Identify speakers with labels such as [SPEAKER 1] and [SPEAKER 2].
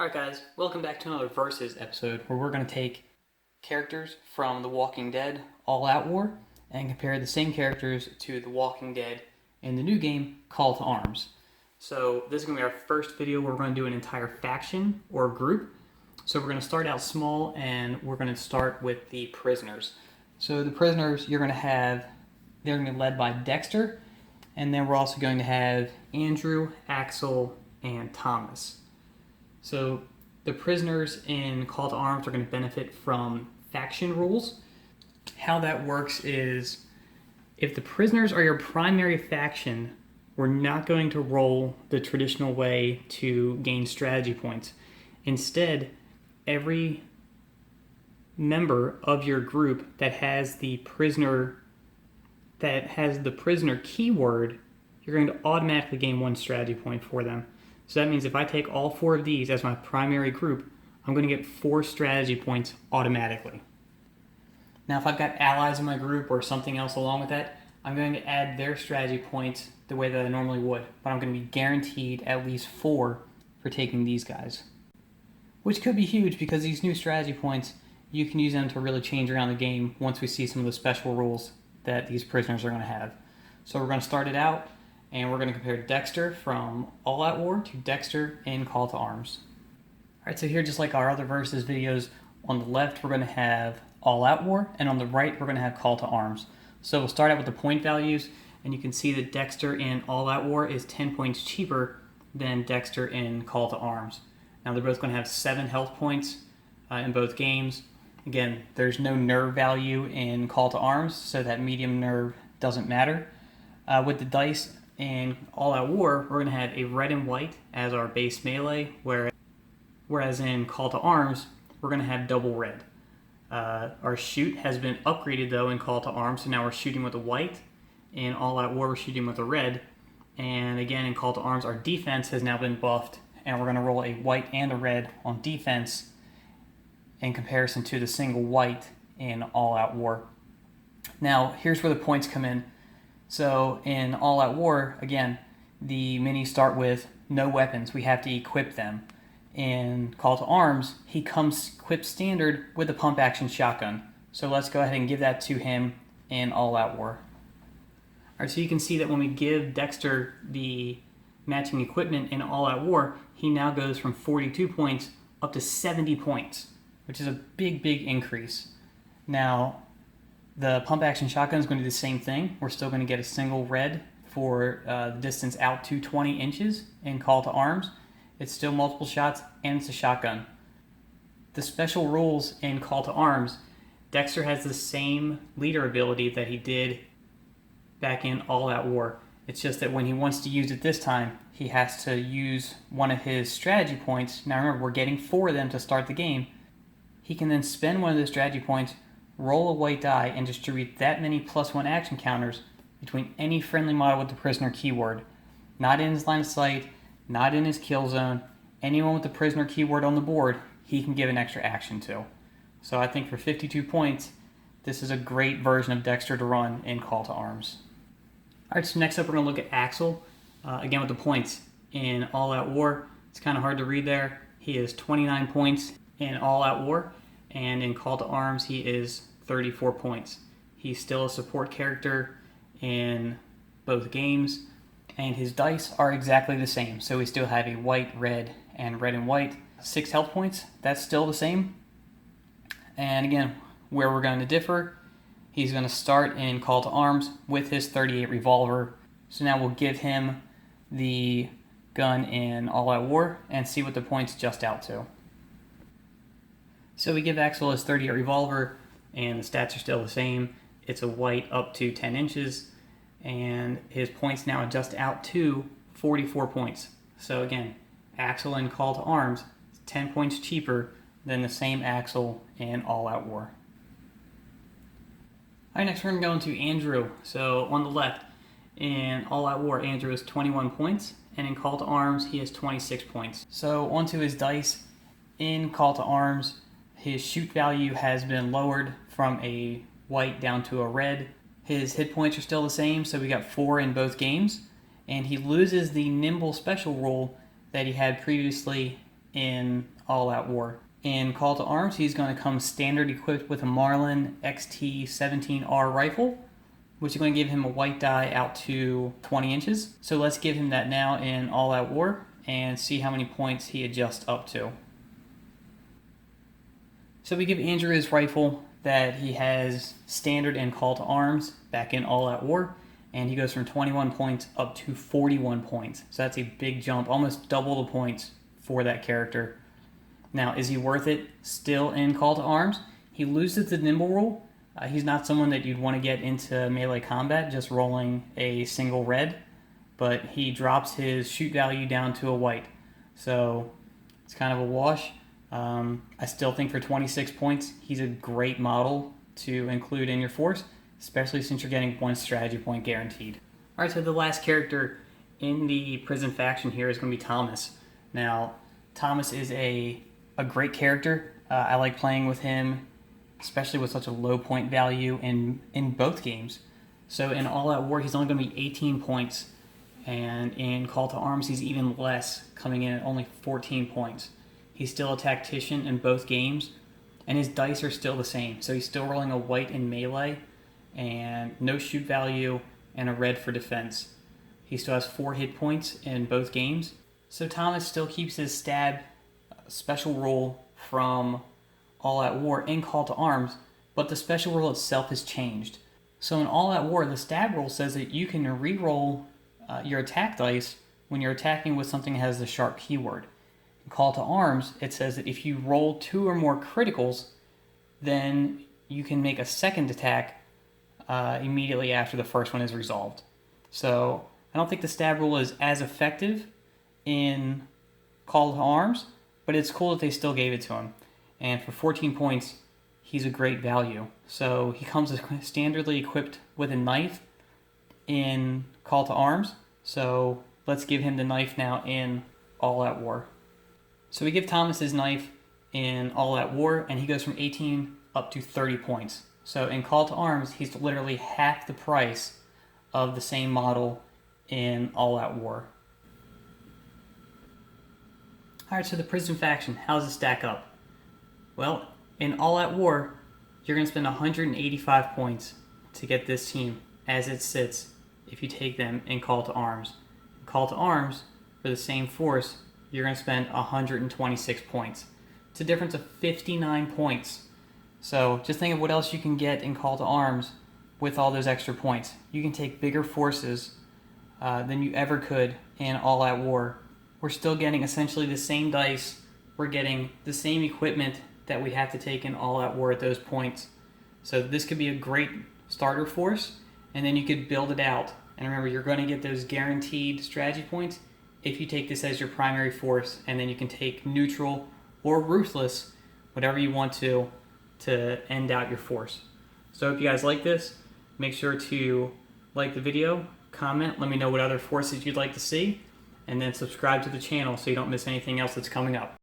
[SPEAKER 1] Alright guys, welcome back to another Versus episode where we're going to take characters from The Walking Dead All Out War and compare the same characters to The Walking Dead in the new game Call to Arms. So this is going to be our first video where we're going to do an entire faction or group. So we're going to start out small and we're going to start with the prisoners. So the prisoners they're going to be led by Dexter, and then we're also going to have Andrew, Axel, and Thomas. So the prisoners in Call to Arms are going to benefit from faction rules. How that works is if the prisoners are your primary faction, we're not going to roll the traditional way to gain strategy points. Instead, every member of your group that has the prisoner keyword, you're going to automatically gain one strategy point for them. So that means if I take all 4 of these as my primary group, I'm going to get 4 strategy points automatically. Now if I've got allies in my group or something else along with that, I'm going to add their strategy points the way that I normally would, but I'm going to be guaranteed at least 4 for taking these guys. Which could be huge because these new strategy points, you can use them to really change around the game once we see some of the special rules that these prisoners are going to have. So we're going to start it out, and we're going to compare Dexter from All Out War to Dexter in Call to Arms. Alright, so here, just like our other Versus videos, on the left we're going to have All Out War, and on the right we're going to have Call to Arms. So we'll start out with the point values, and you can see that Dexter in All Out War is 10 points cheaper than Dexter in Call to Arms. Now they're both going to have 7 health points in both games. Again, there's no nerve value in Call to Arms, so that medium nerve doesn't matter. With the dice in All Out War, we're going to have a red and white as our base melee, whereas in Call to Arms, we're going to have double red. Our shoot has been upgraded though in Call to Arms, so now we're shooting with a white. In All Out War, we're shooting with a red. And again, in Call to Arms, our defense has now been buffed, and we're going to roll a white and a red on defense in comparison to the single white in All Out War. Now, here's where the points come in. So in All Out War, again, the minis start with no weapons. We have to equip them. In Call to Arms, he comes equipped standard with a pump action shotgun. So let's go ahead and give that to him in All Out War. Alright, so you can see that when we give Dexter the matching equipment in All Out War, he now goes from 42 points up to 70 points, which is a big increase. Now, the pump action shotgun is going to do the same thing. We're still going to get a single red for the distance out to 20 inches in Call to Arms. It's still multiple shots, and it's a shotgun. The special rules in Call to Arms, Dexter has the same leader ability that he did back in All Out War. It's just that when he wants to use it this time, he has to use one of his strategy points. Now remember, we're getting 4 of them to start the game. He can then spend one of those strategy points, roll a white die, and distribute that many +1 action counters between any friendly model with the prisoner keyword. Not in his line of sight, not in his kill zone. Anyone with the prisoner keyword on the board, he can give an extra action to. So I think for 52 points, this is a great version of Dexter to run in Call to Arms. Alright, so next up we're going to look at Axel. Again with the points in All Out War. It's kind of hard to read there. He is 29 points in All Out War, and in Call to Arms he is 34 points. He's still a support character in both games, and his dice are exactly the same. So we still have a white, red, and red and white. 6 health points, that's still the same. And again, where we're going to differ, he's going to start in Call to Arms with his .38 revolver. So now we'll give him the gun in All Out War and see what the points just out to. So we give Axel his .38 revolver, and the stats are still the same. It's a white up to 10 inches, and his points now adjust out to 44 points. So again, Axel in Call to Arms is 10 points cheaper than the same Axel in All Out War. Alright, next we're going to go into Andrew. So on the left, in All Out War, Andrew is 21 points, and in Call to Arms, he has 26 points. So onto his dice. In Call to Arms, his shoot value has been lowered from a white down to a red. His hit points are still the same, so we got 4 in both games. And he loses the nimble special rule that he had previously in All Out War. In Call to Arms, he's going to come standard equipped with a Marlin XT-17R rifle, which is going to give him a white die out to 20 inches. So let's give him that now in All Out War and see how many points he adjusts up to. So we give Andrew his rifle that he has standard in Call to Arms back in All Out War, and he goes from 21 points up to 41 points. So that's a big jump, almost double the points for that character. Now, is he worth it still in Call to Arms? He loses the nimble roll. He's not someone that you'd want to get into melee combat just rolling a single red, but he drops his shoot value down to a white. So it's kind of a wash. I still think for 26 points, he's a great model to include in your force, especially since you're getting 1 strategy point guaranteed. Alright, so the last character in the prison faction here is going to be Thomas. Now, Thomas is a great character. I like playing with him, especially with such a low point value in both games. So in All Out War, he's only going to be 18 points, and in Call to Arms, he's even less, coming in at only 14 points. He's still a tactician in both games, and his dice are still the same. So he's still rolling a white in melee, and no shoot value, and a red for defense. He still has 4 hit points in both games. So Thomas still keeps his stab special rule from All Out War in Call to Arms, but the special rule itself has changed. So in All Out War, the stab rule says that you can re-roll your attack dice when you're attacking with something that has the sharp keyword. In Call to Arms, it says that if you roll 2 or more criticals, then you can make a second attack immediately after the first one is resolved. So I don't think the stab rule is as effective in Call to Arms, but it's cool that they still gave it to him. And for 14 points, he's a great value. So he comes standardly equipped with a knife in Call to Arms. So let's give him the knife now in All Out War. So we give Thomas his knife in All Out War, and he goes from 18 up to 30 points. So in Call to Arms, he's literally half the price of the same model in All Out War. Alright, so the prison faction, how does it stack up? Well, in All Out War, you're going to spend 185 points to get this team as it sits if you take them in Call to Arms. In Call to Arms, for the same force, you're going to spend 126 points. It's a difference of 59 points. So just think of what else you can get in Call to Arms with all those extra points. You can take bigger forces than you ever could in All Out War. We're still getting essentially the same dice. We're getting the same equipment that we have to take in All Out War at those points. So this could be a great starter force, and then you could build it out. And remember, you're going to get those guaranteed strategy points if you take this as your primary force, and then you can take neutral or ruthless, whatever you want to end out your force. So if you guys like this, make sure to like the video, comment, let me know what other forces you'd like to see, and then subscribe to the channel so you don't miss anything else that's coming up.